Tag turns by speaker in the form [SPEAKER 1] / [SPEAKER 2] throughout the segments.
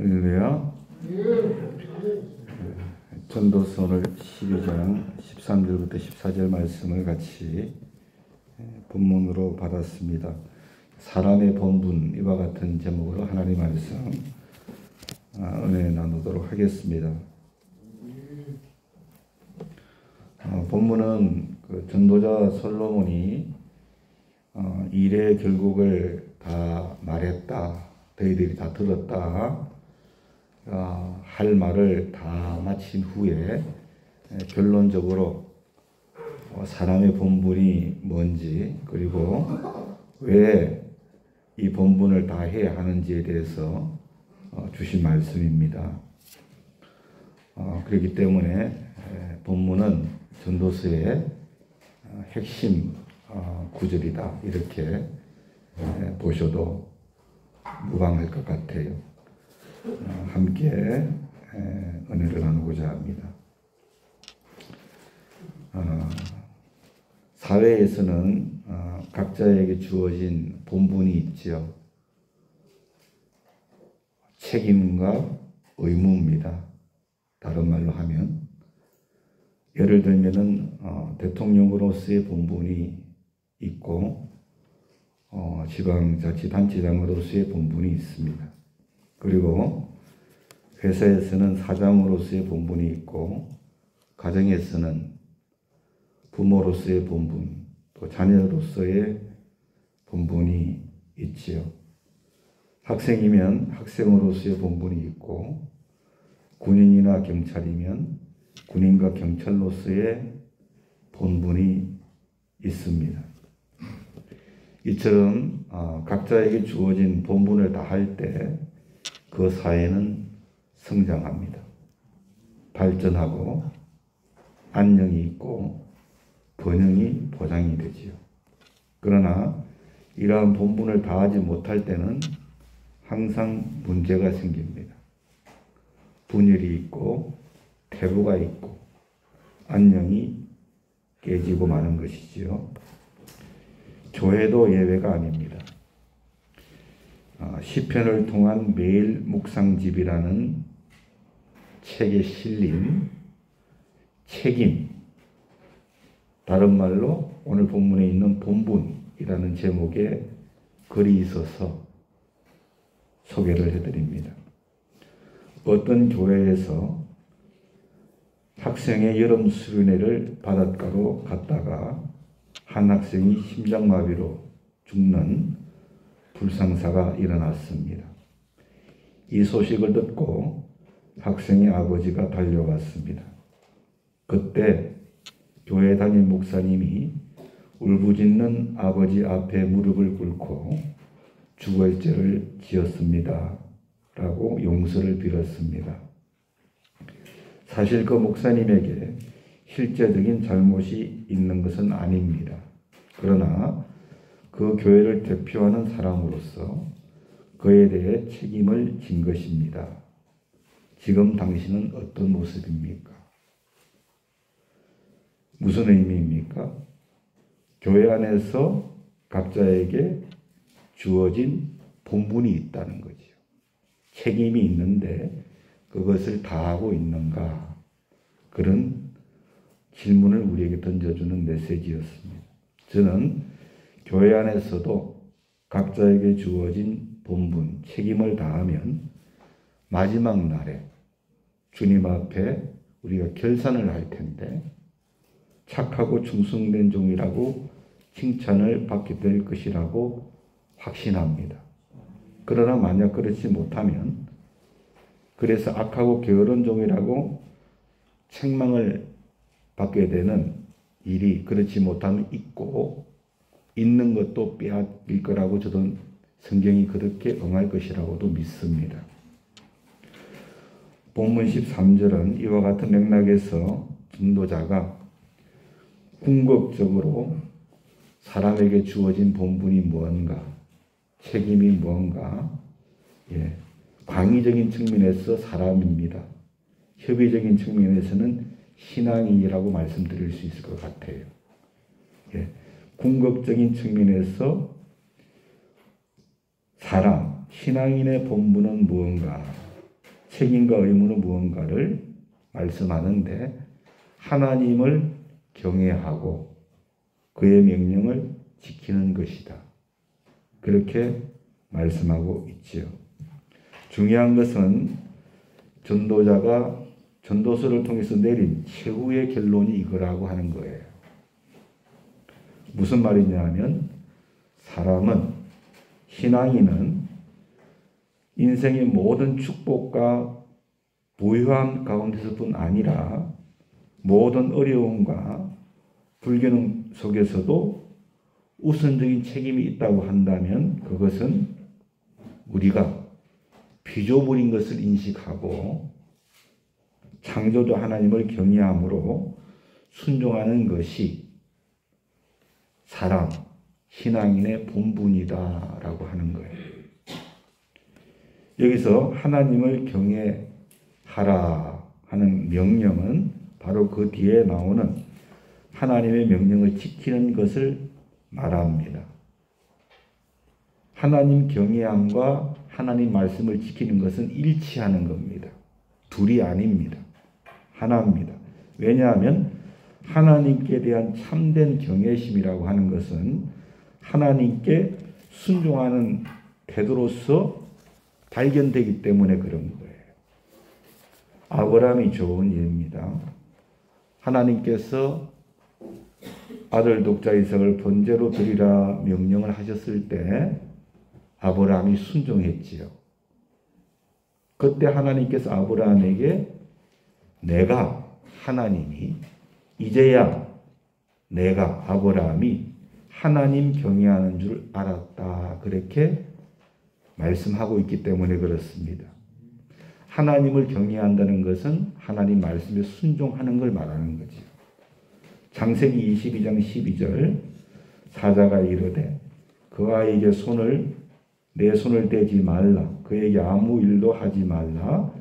[SPEAKER 1] 할렐루야. 전도서 오늘 12장 13절부터 14절 말씀을 같이 본문으로 받았습니다. 사람의 본분, 이와 같은 제목으로 하나님 말씀 은혜 나누도록 하겠습니다. 본문은 전도자 솔로몬이 일의 결국을 다 말했다, 너희들이 다 들었다, 할 말을 다 마친 후에 결론적으로 사람의 본분이 뭔지, 그리고 왜 이 본분을 다 해야 하는지에 대해서 주신 말씀입니다. 그렇기 때문에 본문은 전도서의 핵심 구절이다, 이렇게 보셔도 무방할 것 같아요. 함께 은혜를 나누고자 합니다. 사회에서는 각자에게 주어진 본분이 있지요. 책임과 의무입니다. 다른 말로 하면, 예를 들면은 대통령으로서의 본분이 있고 지방자치단체장으로서의 본분이 있습니다. 그리고 회사에서는 사장으로서의 본분이 있고, 가정에서는 부모로서의 본분, 또 자녀로서의 본분이 있지요. 학생이면 학생으로서의 본분이 있고, 군인이나 경찰이면 군인과 경찰로서의 본분이 있습니다. 이처럼 각자에게 주어진 본분을 다 할 때 그 사회는 성장합니다. 발전하고 안녕이 있고 번영이 보장이 되지요. 그러나 이러한 본분을 다하지 못할 때는 항상 문제가 생깁니다. 분열이 있고 태부가 있고 안녕이 깨지고 마는 것이지요. 교회도 예외가 아닙니다. 시편을 통한 매일 묵상집이라는 책에 실린 책임, 다른 말로 오늘 본문에 있는 본분이라는 제목의 글이 있어서 소개를 해드립니다. 어떤 교회에서 학생의 여름 수련회를 바닷가로 갔다가 한 학생이 심장마비로 죽는 불상사가 일어났습니다. 이 소식을 듣고 학생의 아버지가 달려갔습니다. 그때 교회 담임 목사님이 울부짖는 아버지 앞에 무릎을 꿇고 죽을 죄를 지었습니다 라고 용서를 빌었습니다. 사실 그 목사님에게 실제적인 잘못이 있는 것은 아닙니다. 그러나 그 교회를 대표하는 사람으로서 그에 대해 책임을 진 것입니다. 지금 당신은 어떤 모습입니까? 무슨 의미입니까? 교회 안에서 각자에게 주어진 본분이 있다는 거죠. 책임이 있는데 그것을 다하고 있는가? 그런 질문을 우리에게 던져주는 메시지였습니다. 저는 교회 안에서도 각자에게 주어진 본분, 책임을 다하면 마지막 날에 주님 앞에 우리가 결산을 할 텐데 착하고 충성된 종이라고 칭찬을 받게 될 것이라고 확신합니다. 그러나 만약 그렇지 못하면, 그래서 악하고 게으른 종이라고 책망을 받게 되는 일이 그렇지 못하면 있고, 있는 것도 빼앗길 거라고 저도 성경이 그렇게 응할 것이라고도 믿습니다. 본문 13절은 이와 같은 맥락에서 전도자가 궁극적으로 사람에게 주어진 본분이 무언가, 책임이 무언가, 광의적인 측면에서 사람입니다. 협의적인 측면에서는 신앙인이라고 말씀드릴 수 있을 것 같아요. 궁극적인 측면에서 사람, 신앙인의 본분은 무언가, 책임과 의무는 무언가를 말씀하는데 하나님을 경외하고 그의 명령을 지키는 것이다. 그렇게 말씀하고 있지요. 중요한 것은 전도자가 전도서를 통해서 내린 최후의 결론이 이거라고 하는 거예요. 무슨 말이냐 하면 사람은, 신앙인은 인생의 모든 축복과 부유함 가운데서뿐 아니라 모든 어려움과 불균형 속에서도 우선적인 책임이 있다고 한다면 그것은 우리가 피조물인 것을 인식하고 창조주 하나님을 경외함으로 순종하는 것이 사람, 신앙인의 본분이다라고 하는 거예요. 여기서 하나님을 경외하라 하는 명령은 바로 그 뒤에 나오는 하나님의 명령을 지키는 것을 말합니다. 하나님 경외함과 하나님 말씀을 지키는 것은 일치하는 겁니다. 둘이 아닙니다. 하나입니다. 왜냐하면 하나님께 대한 참된 경외심이라고 하는 것은 하나님께 순종하는 태도로서 발견되기 때문에 그런 거예요. 아브라함이 좋은 예입니다. 하나님께서 아들 독자 이삭을 번제로 드리라 명령을 하셨을 때 아브라함이 순종했지요. 그때 하나님께서 아브라함에게 내가 하나님이 이제야 내가 아브라함이 하나님 경외하는 줄 알았다. 그렇게 말씀하고 있기 때문에 그렇습니다. 하나님을 경외한다는 것은 하나님 말씀에 순종하는 걸 말하는 거죠. 창세기 22장 12절 사자가 이르되 그 아이에게 내 손을 대지 말라. 그에게 아무 일도 하지 말라.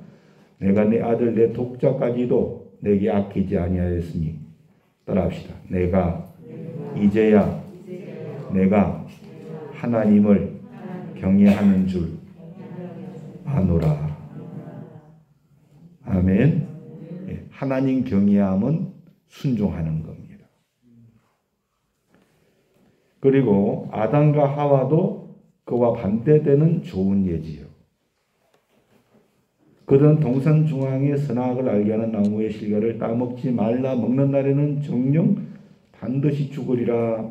[SPEAKER 1] 내가 내 아들 내 독자까지도 내게 아끼지 아니하였으니 따라합시다. 내가 이제야 내가 하나님을 경외하는 줄 아노라. 아멘. 하나님 경외함은 순종하는 겁니다. 그리고 아담과 하와도 그와 반대되는 좋은 예지요. 그들은 동산 중앙에 선악을 알게 하는 나무의 실과를 따먹지 말라. 먹는 날에는 정녕 반드시 죽으리라.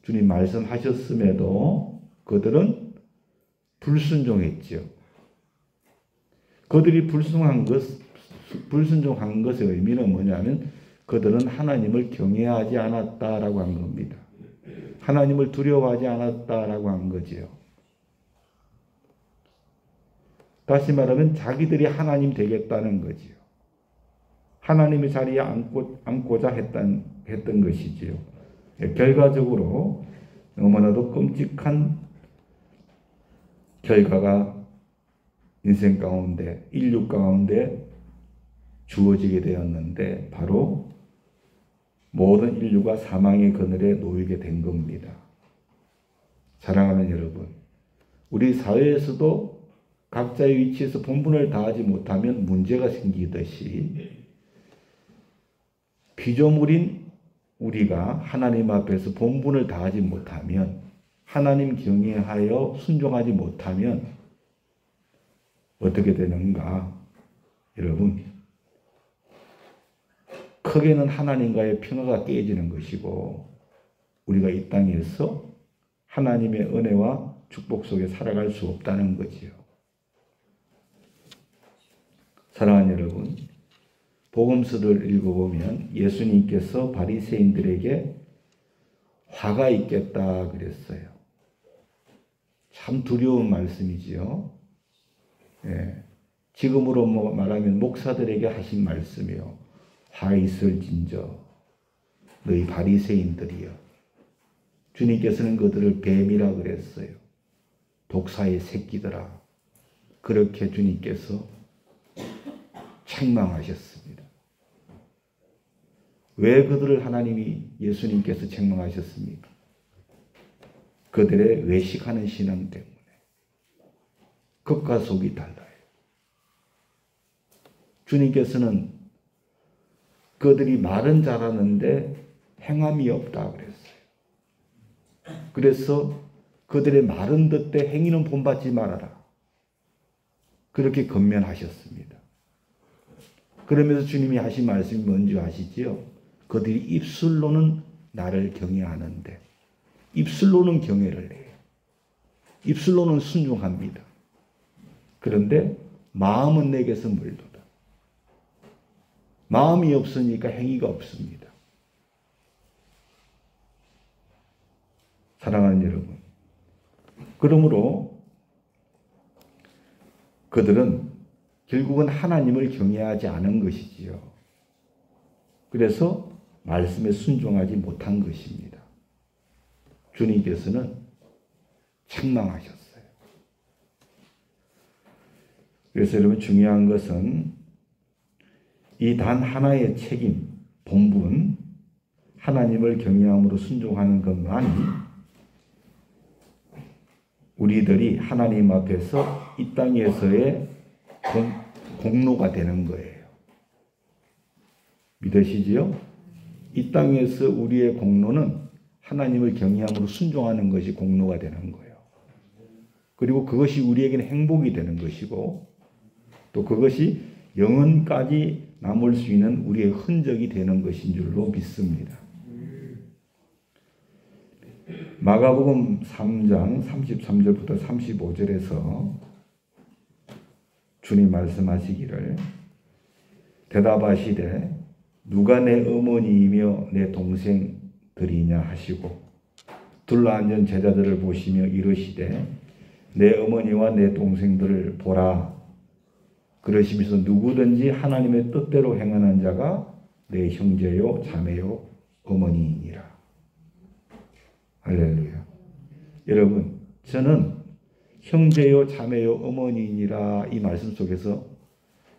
[SPEAKER 1] 주님 말씀하셨음에도 그들은 불순종했지요. 그들이 불순종한 것의 의미는 뭐냐면 그들은 하나님을 경외하지 않았다라고 한 겁니다. 하나님을 두려워하지 않았다라고 한 거지요. 다시 말하면 자기들이 하나님 되겠다는 거지요. 하나님의 자리에 앉고자 했던 것이지요. 결과적으로 너무나도 끔찍한 결과가 인생 가운데, 인류 가운데 주어지게 되었는데 바로 모든 인류가 사망의 그늘에 놓이게 된 겁니다. 사랑하는 여러분, 우리 사회에서도 각자의 위치에서 본분을 다하지 못하면 문제가 생기듯이 피조물인 우리가 하나님 앞에서 본분을 다하지 못하면, 하나님 경외하여 순종하지 못하면 어떻게 되는가? 여러분, 크게는 하나님과의 평화가 깨지는 것이고 우리가 이 땅에서 하나님의 은혜와 축복 속에 살아갈 수 없다는 거지요. 사랑하는 여러분, 복음서를 읽어보면 예수님께서 바리새인들에게 화가 있겠다 그랬어요. 참 두려운 말씀이지요. 예. 지금으로 말하면 목사들에게 하신 말씀이요. 화 있을진저 너희 바리새인들이여. 주님께서는 그들을 뱀이라 그랬어요. 독사의 새끼들아. 그렇게 주님께서 책망하셨습니다. 왜 그들을 예수님께서 책망하셨습니까? 그들의 외식하는 신앙 때문에. 겉과 속이 달라요. 주님께서는 그들이 말은 잘하는데 행함이 없다 그랬어요. 그래서 그들의 말은 듣되 행위는 본받지 말아라. 그렇게 권면하셨습니다. 그러면서 주님이 하신 말씀이 뭔지 아시지요? 그들이 입술로는 나를 경외하는데, 입술로는 경외를 해요. 입술로는 순종합니다. 그런데 마음은 내게서 멀도다. 마음이 없으니까 행위가 없습니다. 사랑하는 여러분, 그러므로 그들은 결국은 하나님을 경외하지 않은 것이지요. 그래서 말씀에 순종하지 못한 것입니다. 주님께서는 책망하셨어요. 그래서 여러분, 중요한 것은 이 단 하나의 책임, 본분, 하나님을 경외함으로 순종하는 것만이 우리들이 하나님 앞에서 이 땅에서의 공로가 되는 거예요. 믿으시지요? 이 땅에서 우리의 공로는 하나님을 경외함으로 순종하는 것이 공로가 되는 거예요. 그리고 그것이 우리에게는 행복이 되는 것이고, 또 그것이 영원까지 남을 수 있는 우리의 흔적이 되는 것인 줄로 믿습니다. 마가복음 3장 33절부터 35절에서 주님 말씀하시기를, 대답하시되 누가 내 어머니이며 내 동생들이냐 하시고 둘러앉은 제자들을 보시며 이르시되 내 어머니와 내 동생들을 보라. 그러시면서 누구든지 하나님의 뜻대로 행하는 자가 내 형제요 자매요 어머니이니라. 할렐루야. 여러분, 저는 형제요 자매요 어머니이니라 이 말씀 속에서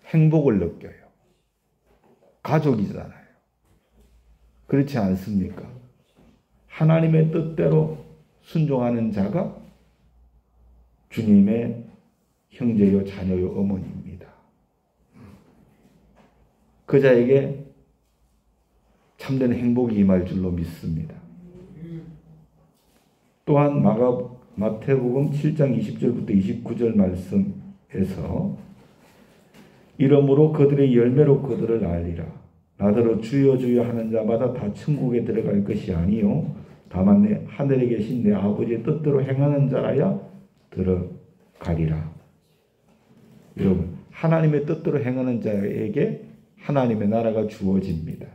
[SPEAKER 1] 행복을 느껴요. 가족이잖아요. 그렇지 않습니까? 하나님의 뜻대로 순종하는 자가 주님의 형제요 자녀요 어머니입니다. 그 자에게 참된 행복이 임할 줄로 믿습니다. 또한 마태복음 7장 20절부터 29절 말씀에서 이러므로 그들의 열매로 그들을 알리라. 나더러 주여 주여 하는 자마다 다 천국에 들어갈 것이 아니요 다만 내 하늘에 계신 내 아버지의 뜻대로 행하는 자라야 들어가리라. 여러분, 하나님의 뜻대로 행하는 자에게 하나님의 나라가 주어집니다.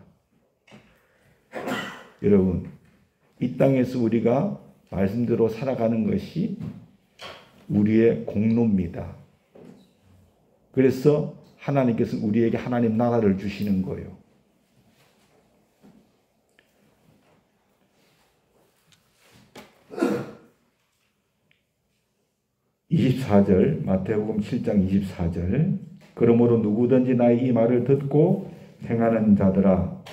[SPEAKER 1] 여러분, 이 땅에서 우리가 말씀대로 살아가는 것이 우리의 공로입니다. 그래서 하나님께서 우리에게 하나님 나라를 주시는 거예요. 마태복음 7장 24절 그러므로 누구든지 나의 이 말을 듣고 행하는 자들아,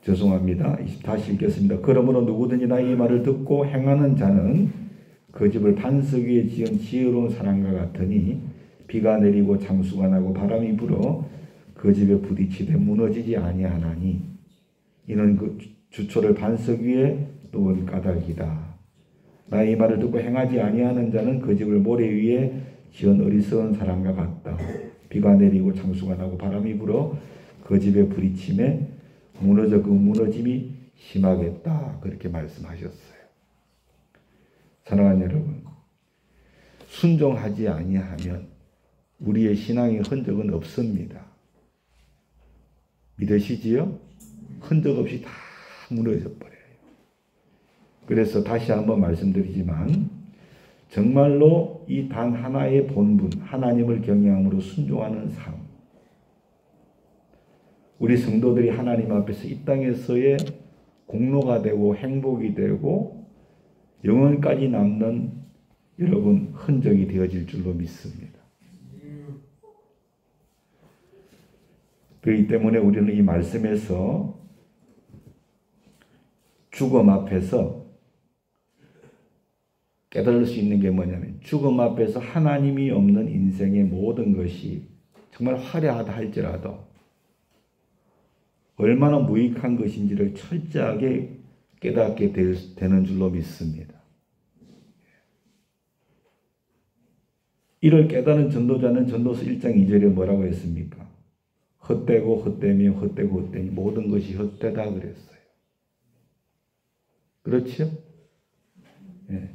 [SPEAKER 1] 죄송합니다. 다시 읽겠습니다. 그러므로 누구든지 나의 이 말을 듣고 행하는 자는 그 집을 반석 위에 지은 지혜로운 사람과 같으니 비가 내리고 장수가 나고 바람이 불어 그 집에 부딪히되 무너지지 아니하나니 이는 그 주초를 반석 위에 놓은 까닭이다. 나의 이 말을 듣고 행하지 아니하는 자는 그 집을 모래 위에 지은 어리석은 사람과 같다. 비가 내리고 장수가 나고 바람이 불어 그 집에 부딪힘에 무너져 그 무너짐이 심하겠다. 그렇게 말씀하셨어요. 사랑하는 여러분, 순종하지 아니하면 우리의 신앙의 흔적은 없습니다. 믿으시지요? 흔적 없이 다 무너져 버려요. 그래서 다시 한번 말씀드리지만 정말로 이 단 하나의 본분, 하나님을 경외함으로 순종하는 삶, 우리 성도들이 하나님 앞에서 이 땅에서의 공로가 되고 행복이 되고 영원까지 남는 여러분 흔적이 되어질 줄로 믿습니다. 그렇기 때문에 우리는 이 말씀에서 죽음 앞에서 깨달을 수 있는 게 뭐냐면 죽음 앞에서 하나님이 없는 인생의 모든 것이 정말 화려하다 할지라도 얼마나 무익한 것인지를 철저하게 깨닫게 되는 줄로 믿습니다. 이를 깨달은 전도자는 전도서 1장 2절에 뭐라고 했습니까? 헛되고 헛되며 헛되고 헛되니 모든 것이 헛되다 그랬어요. 그렇죠? 예.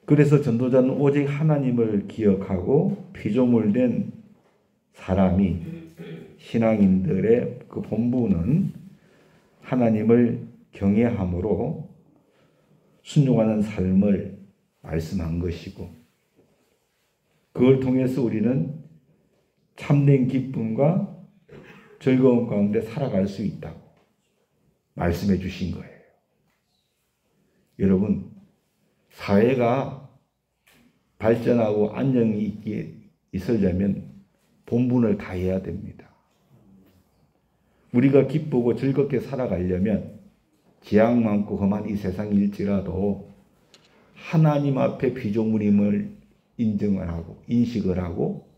[SPEAKER 1] 그래서 전도자는 오직 하나님을 기억하고 피조물된 사람이 신앙인들의 그 본분은 하나님을 경외함으로 순종하는 삶을 말씀한 것이고 그걸 통해서 우리는 참된 기쁨과 즐거움 가운데 살아갈 수 있다고 말씀해 주신 거예요. 여러분, 사회가 발전하고 안정이 있으려면 본분을 다해야 됩니다. 우리가 기쁘고 즐겁게 살아가려면 지향 많고 험한 이 세상일지라도 하나님 앞에 피조물임을 인정을 하고 인식을 하고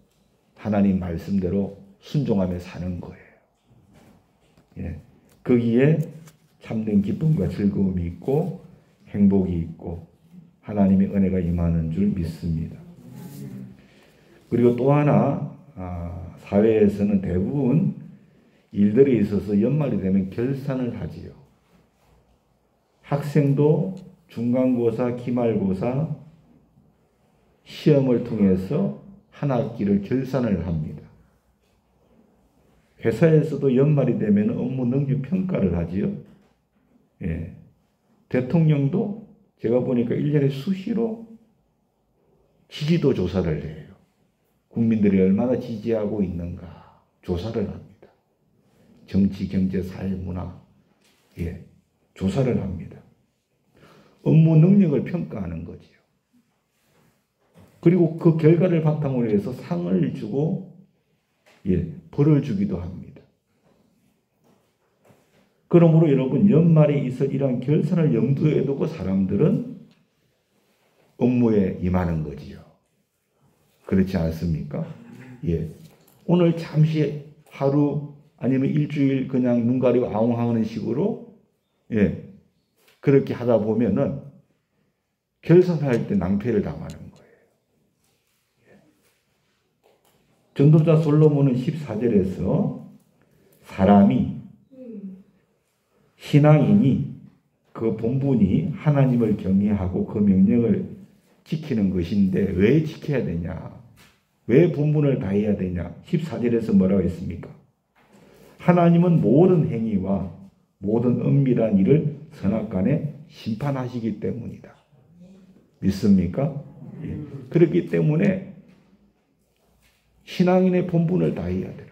[SPEAKER 1] 하나님 말씀대로 순종하며 사는 거예요. 예. 거기에 참된 기쁨과 즐거움이 있고 행복이 있고 하나님의 은혜가 임하는 줄 믿습니다. 그리고 또 하나 사회에서는 대부분 일들에 있어서 연말이 되면 결산을 하지요. 학생도 중간고사, 기말고사 시험을 통해서 한 학기를 결산을 합니다. 회사에서도 연말이 되면 업무 능력 평가를 하지요. 예. 대통령도 제가 보니까 1년에 수시로 지지도 조사를 해요. 국민들이 얼마나 지지하고 있는가 조사를 합니다. 정치, 경제, 사회, 문화 조사를 합니다. 업무 능력을 평가하는 거지요. 그리고 그 결과를 바탕으로 해서 상을 주고 벌을 주기도 합니다. 그러므로 여러분 연말에 있을 이러한 결산을 염두에 두고 사람들은 업무에 임하는 거지요. 그렇지 않습니까? 오늘 잠시 하루 아니면 일주일 그냥 눈 가리고 아웅하는 식으로 그렇게 하다 보면은 결산할 때 낭패를 당하는 거예요. 전도자 솔로몬은 14절에서 사람이 신앙인이 그 본분이 하나님을 경외하고 그 명령을 지키는 것인데 왜 지켜야 되냐? 왜 본분을 다해야 되냐? 14절에서 뭐라고 했습니까? 하나님은 모든 행위와 모든 은밀한 일을 선악간에 심판하시기 때문이다. 믿습니까? 그렇기 때문에 신앙인의 본분을 다해야 되는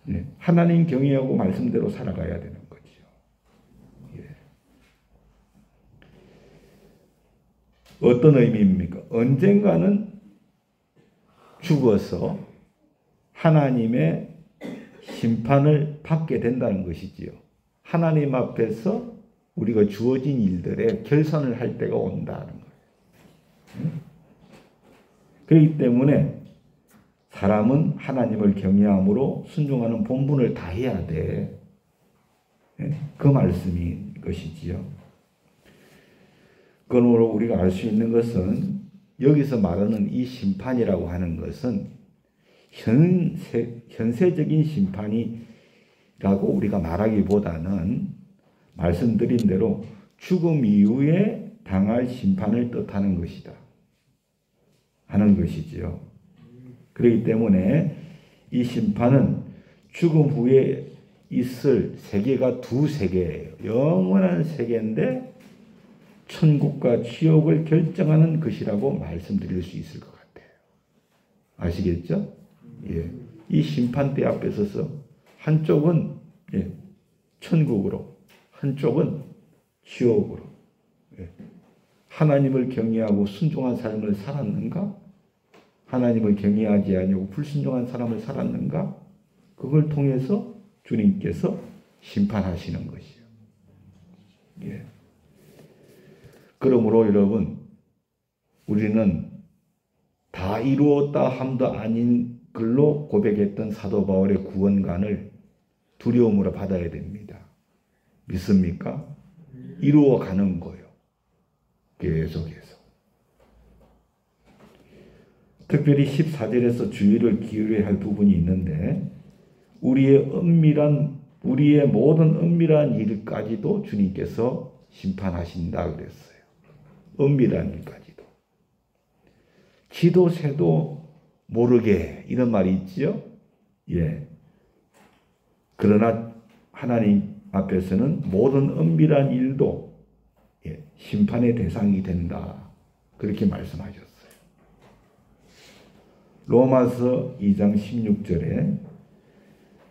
[SPEAKER 1] 거예요. 하나님 경외하고 말씀대로 살아가야 되는 거죠. 어떤 의미입니까? 언젠가는 죽어서 하나님의 심판을 받게 된다는 것이지요. 하나님 앞에서 우리가 주어진 일들에 결산을 할 때가 온다는 거예요. 그렇기 때문에 사람은 하나님을 경외함으로 순종하는 본분을 다해야 돼. 그 말씀인 것이지요. 그러므로 우리가 알 수 있는 것은 여기서 말하는 이 심판이라고 하는 것은 현세적인 심판이라고 우리가 말하기보다는 말씀드린 대로 죽음 이후에 당할 심판을 뜻하는 것이다 하는 것이지요. 그렇기 때문에 이 심판은 죽음 후에 있을 세계가 두 세계예요. 영원한 세계인데 천국과 지옥을 결정하는 것이라고 말씀드릴 수 있을 것 같아요. 아시겠죠? 이 심판대 앞에 서서 한쪽은 천국으로 한쪽은 지옥으로 하나님을 경외하고 순종한 삶을 살았는가? 하나님을 경외하지 아니하고 불순종한 사람을 살았는가? 그걸 통해서 주님께서 심판하시는 것이요. 그러므로 여러분, 우리는 다 이루었다 함도 아닌 글로 고백했던 사도 바울의 구원관을 두려움으로 받아야 됩니다. 믿습니까? 이루어가는 거예요. 계속해서. 특별히 14절에서 주의를 기울여야 할 부분이 있는데 우리의 모든 은밀한 일까지도 주님께서 심판하신다 그랬어요. 은밀한 일까지도. 지도 새도 모르게 이런 말이 있지요. 예. 그러나 하나님 앞에서는 모든 은밀한 일도 심판의 대상이 된다. 그렇게 말씀하셨어요. 로마서 2장 16절에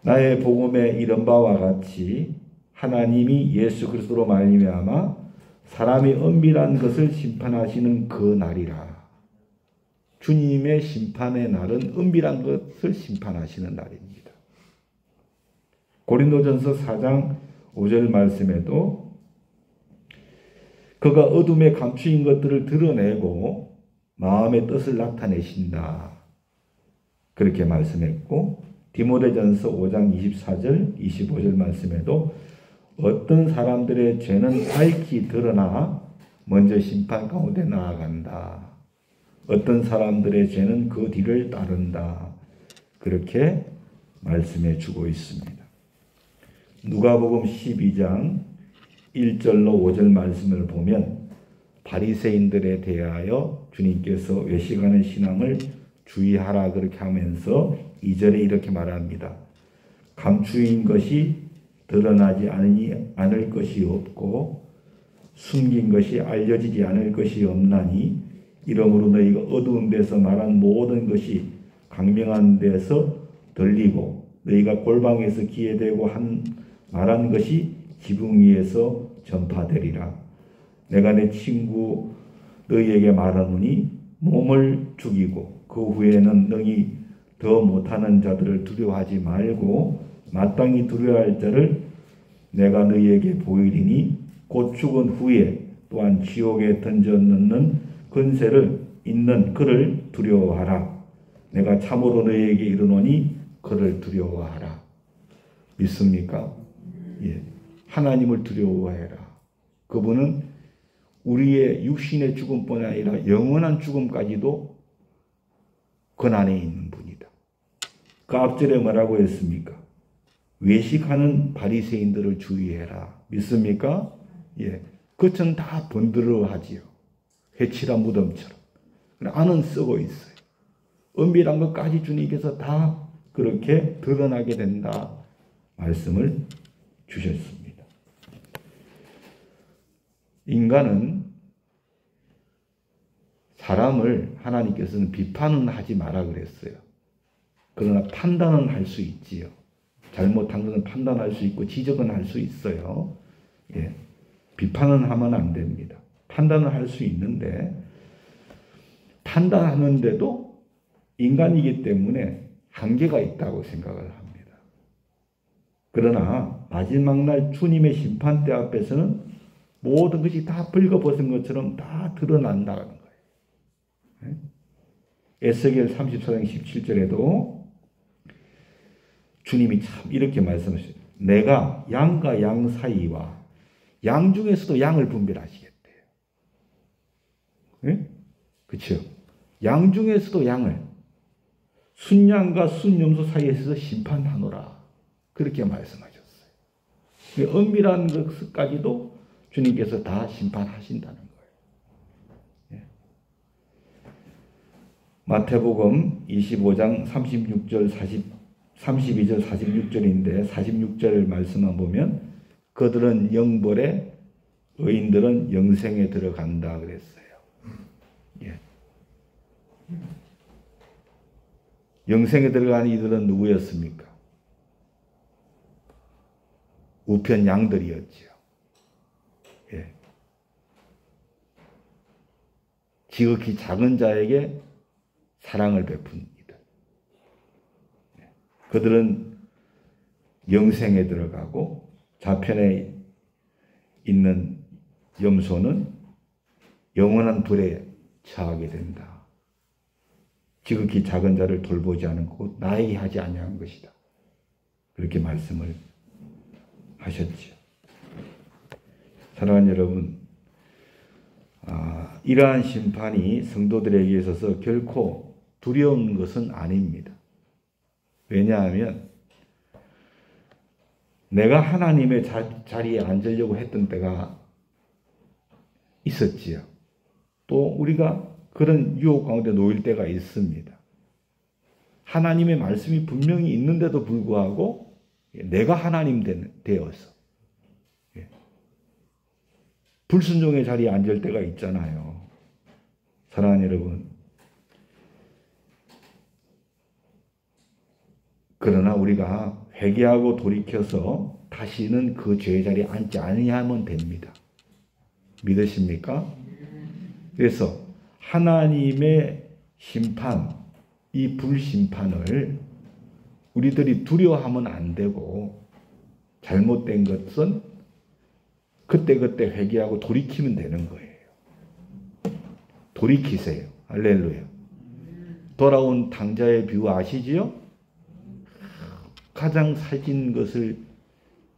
[SPEAKER 1] 나의 복음에 이른 바와 같이 하나님이 예수 그리스도로 말미암아 사람이 은밀한 것을 심판하시는 그 날이라. 주님의 심판의 날은 은밀한 것을 심판하시는 날입니다. 고린도전서 4장 5절 말씀에도 그가 어둠에 감추인 것들을 드러내고 마음의 뜻을 나타내신다. 그렇게 말씀했고 디모데전서 5장 24절 25절 말씀에도 어떤 사람들의 죄는 밝히 드러나 먼저 심판 가운데 나아간다. 어떤 사람들의 죄는 그 뒤를 따른다. 그렇게 말씀해 주고 있습니다. 누가복음 12장 1절로 5절 말씀을 보면 바리새인들에 대하여 주님께서 외식하는 신앙을 주의하라 그렇게 하면서 2절에 이렇게 말합니다. 감추인 것이 드러나지 않을 것이 없고 숨긴 것이 알려지지 않을 것이 없나니 이러므로 너희가 어두운 데서 말한 모든 것이 강명한 데서 들리고 너희가 골방에서 귀에 대고 말한 것이 지붕 위에서 전파되리라. 내가 내 친구 너희에게 말하노니 몸을 죽이고 그 후에는 너희 더 못하는 자들을 두려워하지 말고 마땅히 두려워할 자를 내가 너희에게 보이리니 곧 죽은 후에 또한 지옥에 던져 넣는 권세를 있는 그를 두려워하라. 내가 참으로 너희에게 이르노니 그를 두려워하라. 믿습니까? 예. 하나님을 두려워해라. 그분은 우리의 육신의 죽음뿐 아니라 영원한 죽음까지도 권한에 있는 분이다. 그 앞절에 뭐라고 했습니까? 외식하는 바리새인들을 주의해라. 믿습니까? 예. 그것은 다 번들어하지요. 회칠한 무덤처럼. 안은 썩어 있어요. 은밀한 것까지 주님께서 다 그렇게 드러나게 된다. 말씀을 주셨습니다. 인간은 사람을 하나님께서는 비판은 하지 마라 그랬어요. 그러나 판단은 할 수 있지요. 잘못한 것은 판단할 수 있고 지적은 할 수 있어요. 예. 비판은 하면 안 됩니다. 판단을 할 수 있는데 판단하는데도 인간이기 때문에 한계가 있다고 생각을 합니다. 그러나 마지막 날 주님의 심판대 앞에서는 모든 것이 다 벌거벗은 것처럼 다 드러난다는 거예요. 에스겔 34장 17절에도 주님이 참 이렇게 말씀하셨어요. 내가 양과 양 사이와 양 중에서도 양을 분별하시겠대요. 네? 그렇죠? 양 중에서도 양을 순양과 순염소 사이에서 심판하노라. 그렇게 말씀하셨어요. 은밀한 것까지도 주님께서 다 심판하신다는 거예요. 마태복음 25장 36절 32절 46절인데 46절 말씀만 보면 그들은 영벌에 의인들은 영생에 들어간다 그랬어요. 예. 영생에 들어간 이들은 누구였습니까? 우편 양들이었지요. 예. 지극히 작은 자에게 사랑을 베푼 이들. 예. 그들은 영생에 들어가고 좌편에 있는 염소는 영원한 불에 처하게 된다. 지극히 작은 자를 돌보지 않고 나에게 하지 아니한 것이다. 그렇게 말씀을 하셨죠. 사랑하는 여러분, 이러한 심판이 성도들에게 있어서 결코 두려운 것은 아닙니다. 왜냐하면 내가 하나님의 자리에 앉으려고 했던 때가 있었지요. 또 우리가 그런 유혹 가운데 놓일 때가 있습니다. 하나님의 말씀이 분명히 있는데도 불구하고 내가 하나님 되어서 불순종의 자리에 앉을 때가 있잖아요. 사랑하는 여러분, 그러나 우리가 회개하고 돌이켜서 다시는 그 죄의 자리에 앉지 아니하면 됩니다. 믿으십니까? 그래서 하나님의 심판, 이 불심판을 우리들이 두려워하면 안 되고, 잘못된 것은 그때그때 회개하고 돌이키면 되는 거예요. 돌이키세요. 할렐루야. 돌아온 탕자의 비유 아시지요? 가장 살찐 것을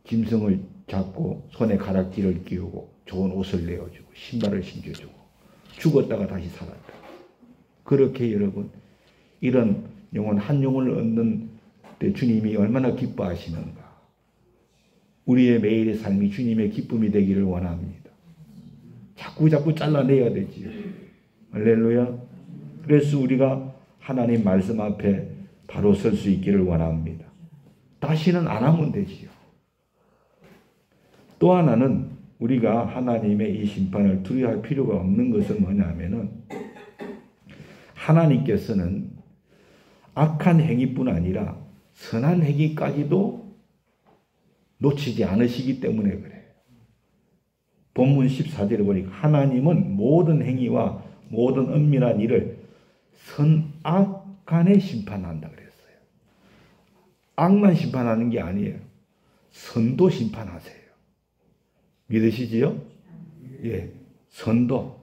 [SPEAKER 1] 짐승을 잡고 손에 가락지를 끼우고 좋은 옷을 내어주고 신발을 신겨주고 죽었다가 다시 살았다. 그렇게 여러분, 이런 영혼 한 영혼을 얻는 때 주님이 얼마나 기뻐하시는가. 우리의 매일의 삶이 주님의 기쁨이 되기를 원합니다. 자꾸 잘라내야 되지요. 할렐루야. 그래서 우리가 하나님 말씀 앞에 바로 설 수 있기를 원합니다. 다시는 안 하면 되지요. 또 하나는 우리가 하나님의 이 심판을 두려워할 필요가 없는 것은 뭐냐면은 하나님께서는 악한 행위뿐 아니라 선한 행위까지도 놓치지 않으시기 때문에 그래요. 본문 14절에 보니까 하나님은 모든 행위와 모든 은밀한 일을 선악 간에 심판한다 그랬어요. 악만 심판하는 게 아니에요. 선도 심판하세요. 믿으시지요? 예, 선도.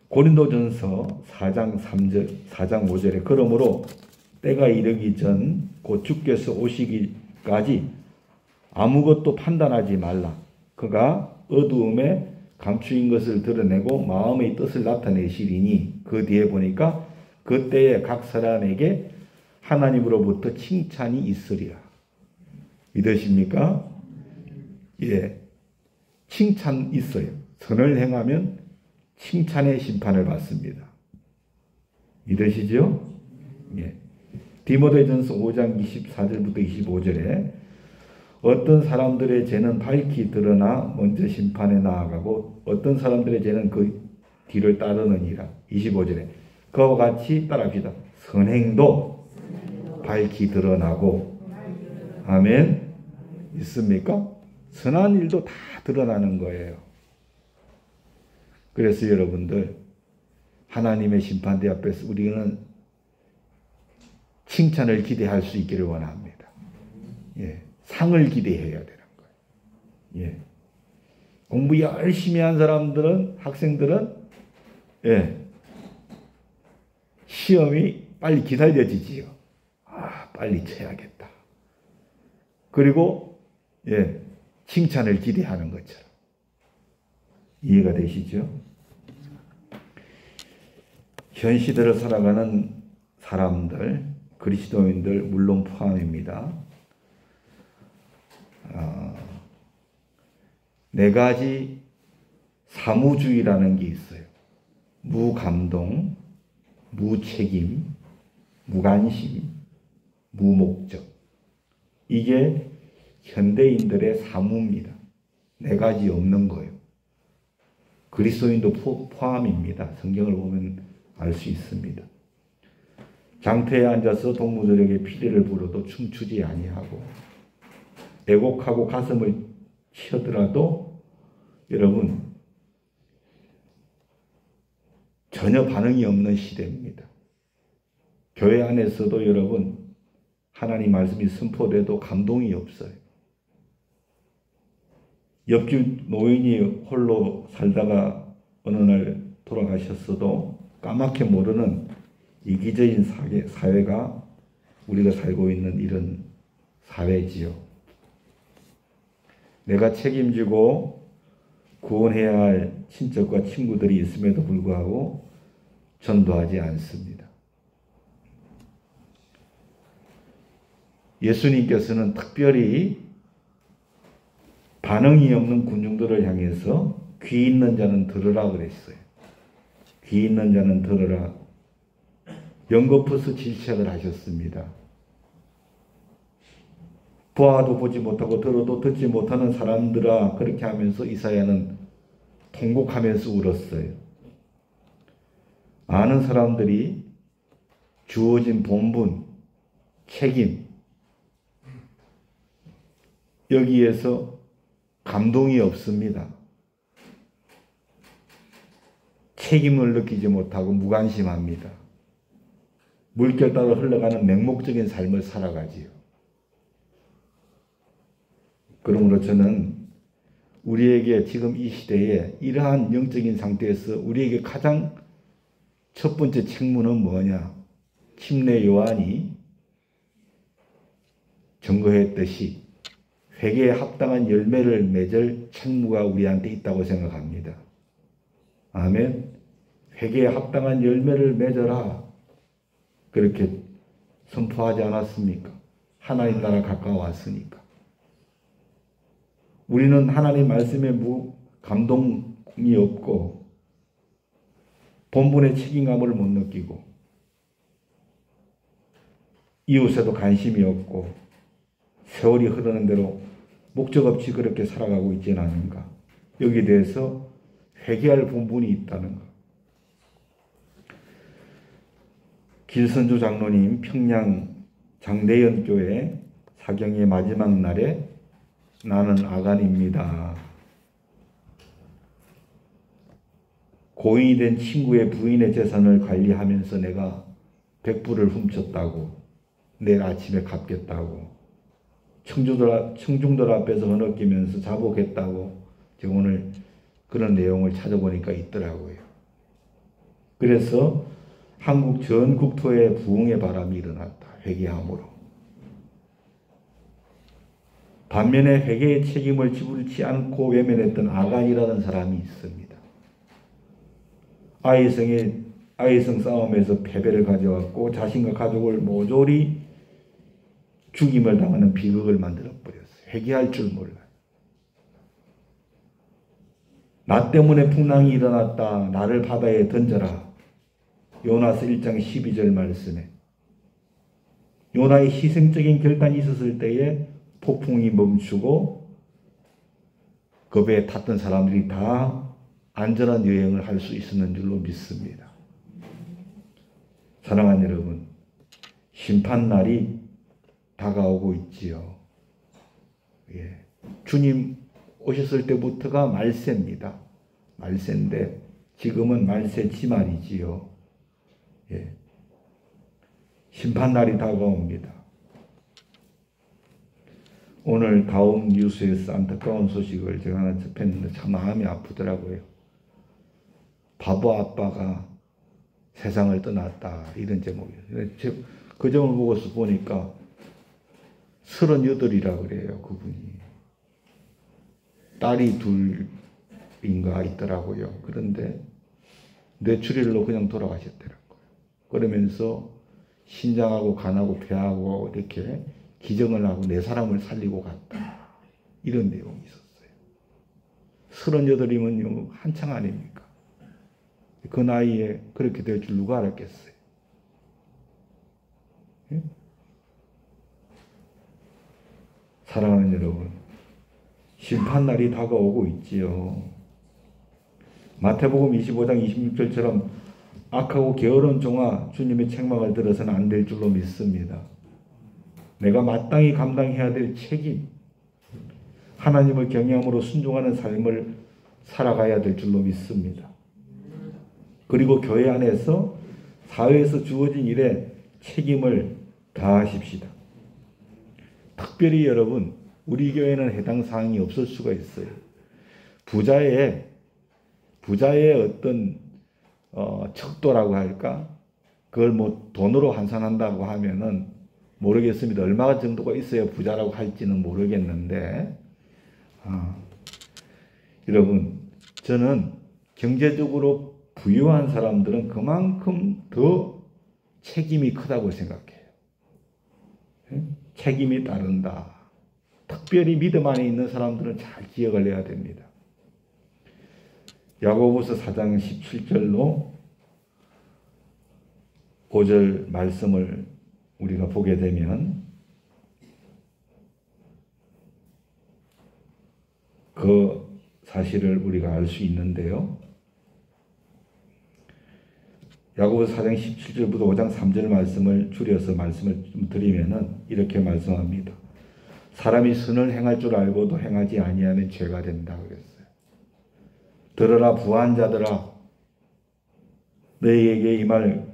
[SPEAKER 1] 고린도전서 4장 5절에 그러므로 때가 이르기 전 곧 주께서 오시기까지 아무것도 판단하지 말라. 그가 어두움에 감추인 것을 드러내고 마음의 뜻을 나타내시리니 그 뒤에 보니까 그때에 각 사람에게 하나님으로부터 칭찬이 있으리라. 믿으십니까? 예, 칭찬 있어요. 선을 행하면 칭찬의 심판을 받습니다. 믿으시죠? 예. 디모데전서 5장 24절부터 25절에 어떤 사람들의 죄는 밝히 드러나 먼저 심판에 나아가고 어떤 사람들의 죄는 그 뒤를 따르느니라. 25절에 그와 같이 따라합시다. 선행도 밝히 드러나고 아멘. 있습니까? 선한 일도 다 드러나는 거예요. 그래서 여러분들 하나님의 심판대 앞에서 우리는 칭찬을 기대할 수 있기를 원합니다. 예, 상을 기대해야 되는 거예요. 예, 공부 열심히 한 사람들은, 학생들은 예, 시험이 빨리 기다려지지요. 빨리 쳐야겠다. 그리고 예, 칭찬을 기대하는 것처럼. 이해가 되시죠? 현 시대를 살아가는 사람들, 그리스도인들 물론 포함입니다. 네 가지 사무주의라는 게 있어요. 무감동, 무책임, 무관심, 무목적. 이게 현대인들의 사무입니다. 네 가지 없는 거예요. 그리스도인도 포함입니다. 성경을 보면 알 수 있습니다. 장터에 앉아서 동무들에게 피리를 불어도 춤추지 아니하고 애곡하고 가슴을 치더라도 여러분 전혀 반응이 없는 시대입니다. 교회 안에서도 여러분 하나님 말씀이 선포돼도 감동이 없어요. 옆집 노인이 홀로 살다가 어느 날 돌아가셨어도 까맣게 모르는 이기적인 사회가 우리가 살고 있는 이런 사회지요. 내가 책임지고 구원해야 할 친척과 친구들이 있음에도 불구하고 전도하지 않습니다. 예수님께서는 특별히 반응이 없는 군중들을 향해서 귀 있는 자는 들으라 그랬어요. 귀 있는 자는 들으라. 연거푸스 질책을 하셨습니다. 보아도 보지 못하고 들어도 듣지 못하는 사람들아, 그렇게 하면서 이사야는 통곡하면서 울었어요. 많은 사람들이 주어진 본분, 책임, 여기에서 감동이 없습니다. 책임을 느끼지 못하고 무관심합니다. 물결 따라 흘러가는 맹목적인 삶을 살아가지요. 그러므로 저는 우리에게 지금 이 시대에 이러한 영적인 상태에서 우리에게 가장 첫 번째 책무는 뭐냐? 침례 요한이 증거했듯이 회개에 합당한 열매를 맺을 책무가 우리한테 있다고 생각합니다. 아멘. 회개에 합당한 열매를 맺어라. 그렇게 선포하지 않았습니까? 하나님 나라 가까워왔으니까. 우리는 하나님 말씀에 감동이 없고 본분의 책임감을 못 느끼고 이웃에도 관심이 없고 세월이 흐르는 대로 목적 없이 그렇게 살아가고 있지는 않은가. 여기에 대해서 회개할 본분이 있다는 것. 길선주 장로님 평양 장대연교회 사경의 마지막 날에 나는 아간입니다. 고인이 된 친구의 부인의 재산을 관리하면서 내가 100불을 훔쳤다고, 내일 아침에 갚겠다고, 청중들 앞에서 허덕이면서 자복했다고 제가 오늘 그런 내용을 찾아보니까 있더라고요. 그래서 한국 전 국토에 부흥의 바람이 일어났다. 회개함으로. 반면에 회개의 책임을 지불치 않고 외면했던 아간이라는 사람이 있습니다. 아이성 싸움에서 패배를 가져왔고 자신과 가족을 모조리 죽임을 당하는 비극을 만들어버렸어요. 회개할 줄 몰라요. 나 때문에 풍랑이 일어났다. 나를 바다에 던져라. 요나서 1장 12절 말씀에 요나의 희생적인 결단이 있었을 때에 폭풍이 멈추고 그 배에 탔던 사람들이 다 안전한 여행을 할 수 있었는 줄로 믿습니다. 사랑하는 여러분, 심판날이 다가오고 있지요. 예. 주님 오셨을 때부터가 말세입니다. 말세인데 지금은 말세지 말이지요. 예. 심판날이 다가옵니다. 오늘 다음 뉴스에서 안타까운 소식을 제가 하나 접했는데 참 마음이 아프더라고요. 바보 아빠가 세상을 떠났다, 이런 제목이에요. 그 점을 보고서 보니까 38이라 그래요, 그분이. 딸이 둘인가 있더라고요. 그런데 뇌출혈로 그냥 돌아가셨더라고요. 그러면서 신장하고 간하고 폐하고 이렇게 기증을 하고 내 사람을 살리고 갔다, 이런 내용이 있었어요. 38이면 한창 아닙니까? 그 나이에 그렇게 될 줄 누가 알았겠어요? 예? 사랑하는 여러분, 심판날이 다가오고 있지요. 마태복음 25장 26절처럼 악하고 게으른 종아, 주님의 책망을 들어서는 안 될 줄로 믿습니다. 내가 마땅히 감당해야 될 책임, 하나님을 경외함으로 순종하는 삶을 살아가야 될 줄로 믿습니다. 그리고 교회 안에서 사회에서 주어진 일에 책임을 다하십시다. 특별히 여러분, 우리 교회는 해당 사항이 없을 수가 있어요. 부자의 어떤 척도라고 할까? 그걸 뭐 돈으로 환산한다고 하면은 모르겠습니다. 얼마 정도가 있어야 부자라고 할지는 모르겠는데, 여러분, 저는 경제적으로 부유한 사람들은 그만큼 더 책임이 크다고 생각해요. 책임이 따른다. 특별히 믿음 안에 있는 사람들은 잘 기억을 해야 됩니다. 야고보서 4장 17절로 5절 말씀을 우리가 보게 되면 그 사실을 우리가 알 수 있는데요. 야고보서 4장 17절부터 5장 3절 말씀을 줄여서 말씀을 좀 드리면은 이렇게 말씀합니다. 사람이 선을 행할 줄 알고도 행하지 아니하면 죄가 된다 그랬어요. 들으라 부한 자들아, 너희에게 임할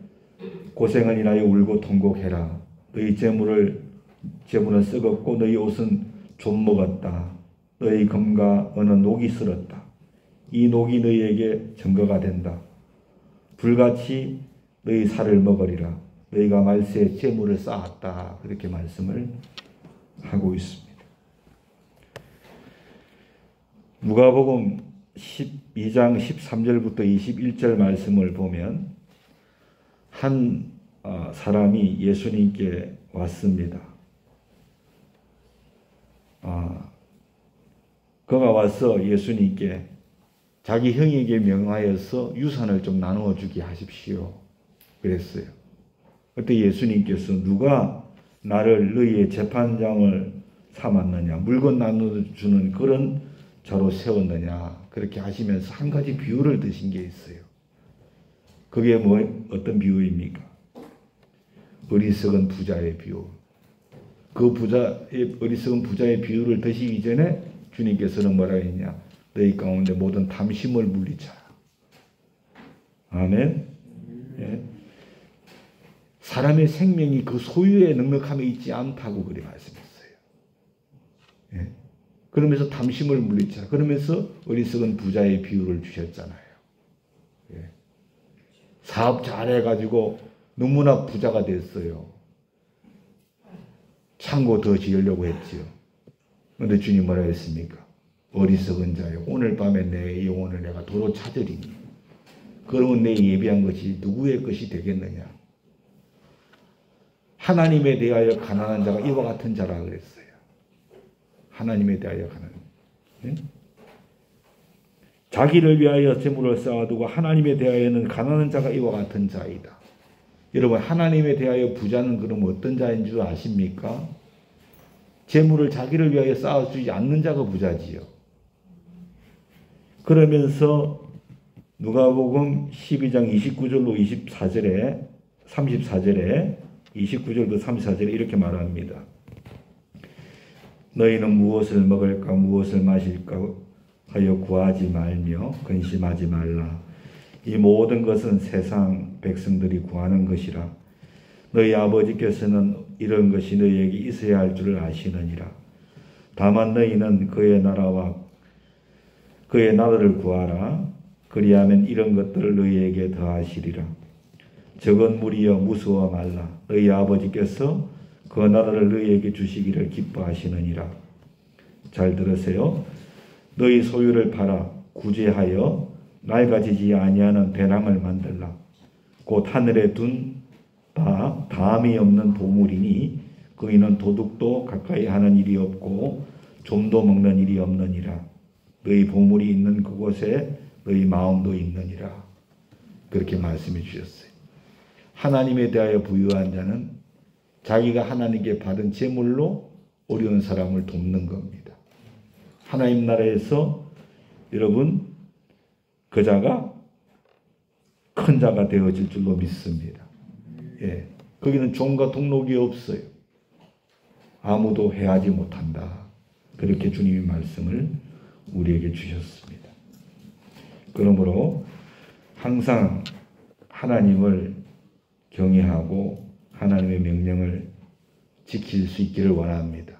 [SPEAKER 1] 고생을 인하여 울고 통곡해라. 너희 재물은 썩었고 너희 옷은 좀 먹었다. 너희 금과 은은 녹이 슬었다. 이 녹이 너희에게 증거가 된다. 불같이 너희 살을 먹으리라. 너희가 말세에 재물을 쌓았다. 그렇게 말씀을 하고 있습니다. 누가복음 12장 13절부터 21절 말씀을 보면 한 사람이 예수님께 왔습니다. 그가 와서 예수님께 자기 형에게 명하여서 유산을 좀 나누어 주게 하십시오. 그랬어요. 그때 예수님께서 누가 나를 너희의 재판장을 삼았느냐, 물건 나눠주는 그런 자로 세웠느냐, 그렇게 하시면서 한 가지 비유를 드신 게 있어요. 그게 어떤 비유입니까? 어리석은 부자의 비유. 그 어리석은 부자의 비유를 드시기 전에 주님께서는 뭐라 했냐? 너희 가운데 모든 탐심을 물리쳐라. 아멘. 예. 사람의 생명이 그 소유에 넉넉함에 있지 않다고 그렇게 말씀했어요. 예. 그러면서 탐심을 물리쳐라. 그러면서 어리석은 부자의 비유를 주셨잖아요. 예. 사업 잘해가지고 너무나 부자가 됐어요. 창고 더 지으려고 했지요. 그런데 주님 뭐라 했습니까? 어리석은 자여, 오늘 밤에 내 영혼을 내가 도로 찾으리니 그러면 내 예비한 것이 누구의 것이 되겠느냐? 하나님에 대하여 가난한 자가 이와 같은 자라 그랬어요. 하나님에 대하여 가난한 자. 네? 자기를 위하여 재물을 쌓아두고 하나님에 대하여는 가난한 자가 이와 같은 자이다. 여러분, 하나님에 대하여 부자는 그럼 어떤 자인 줄 아십니까? 재물을 자기를 위하여 쌓아주지 않는 자가 부자지요. 그러면서 누가복음 12장 29절로 24절에 34절에 29절부터 34절에 이렇게 말합니다. 너희는 무엇을 먹을까 무엇을 마실까 하여 구하지 말며 근심하지 말라. 이 모든 것은 세상 백성들이 구하는 것이라. 너희 아버지께서는 이런 것이 너희에게 있어야 할 줄을 아시느니라. 다만 너희는 그의 나라와 그의 나라를 구하라. 그리하면 이런 것들을 너희에게 더하시리라. 적은 무리여 무서워 말라. 너희 아버지께서 그 나라를 너희에게 주시기를 기뻐하시느니라. 잘 들으세요. 너희 소유를 팔아 구제하여 낡아지지 아니하는 배낭을 만들라. 곧 하늘에 둔 바 담이 없는 보물이니 거기는 도둑도 가까이 하는 일이 없고 좀도 먹는 일이 없느니라. 너희 보물이 있는 그곳에 너희 마음도 있느니라. 그렇게 말씀해 주셨어요. 하나님에 대하여 부유한 자는 자기가 하나님께 받은 재물로 어려운 사람을 돕는 겁니다. 하나님 나라에서 여러분 그 자가 큰 자가 되어질 줄로 믿습니다. 예, 거기는 종과 동록이 없어요. 아무도 해하지 못한다. 그렇게 주님이 말씀을 우리에게 주셨습니다. 그러므로 항상 하나님을 경외하고 하나님의 명령을 지킬 수 있기를 원합니다.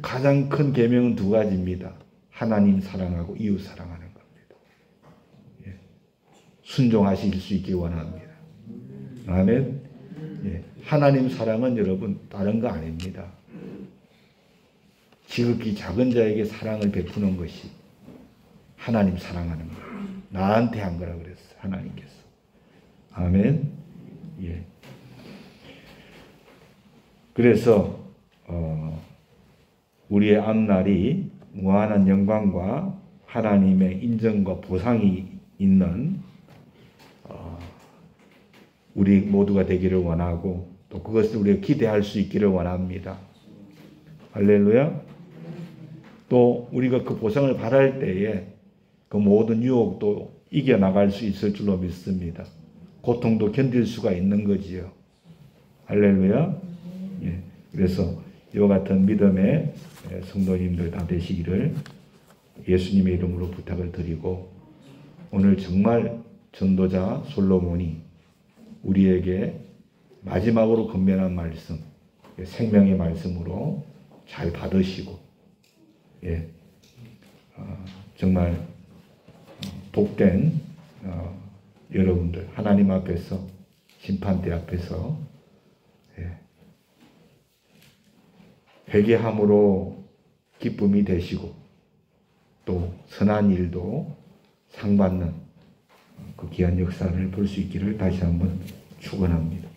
[SPEAKER 1] 가장 큰 계명은 두 가지입니다. 하나님 사랑하고 이웃 사랑하는 겁니다. 예. 순종하실 수 있기 원합니다. 아멘. 예. 하나님 사랑은 여러분 다른 거 아닙니다. 지극히 작은 자에게 사랑을 베푸는 것이 하나님 사랑하는 거예요. 나한테 한 거라 그랬어요. 하나님께서. 아멘. 예. 그래서 우리의 앞날이 무한한 영광과 하나님의 인정과 보상이 있는 우리 모두가 되기를 원하고 또 그것을 우리가 기대할 수 있기를 원합니다. 할렐루야. 또 우리가 그 보상을 바랄 때에 그 모든 유혹도 이겨나갈 수 있을 줄로 믿습니다. 고통도 견딜 수가 있는 거지요. 할렐루야. 예. 그래서 이와 같은 믿음의 성도님들 다 되시기를 예수님의 이름으로 부탁을 드리고, 오늘 정말 전도자 솔로몬이 우리에게 마지막으로 건면한 말씀, 생명의 말씀으로 잘 받으시고, 예, 정말 복된 여러분들 하나님 앞에서 심판대 앞에서 회개함으로 기쁨이 되시고 또 선한 일도 상받는 그 귀한 역사를 볼 수 있기를 다시 한번 축원합니다.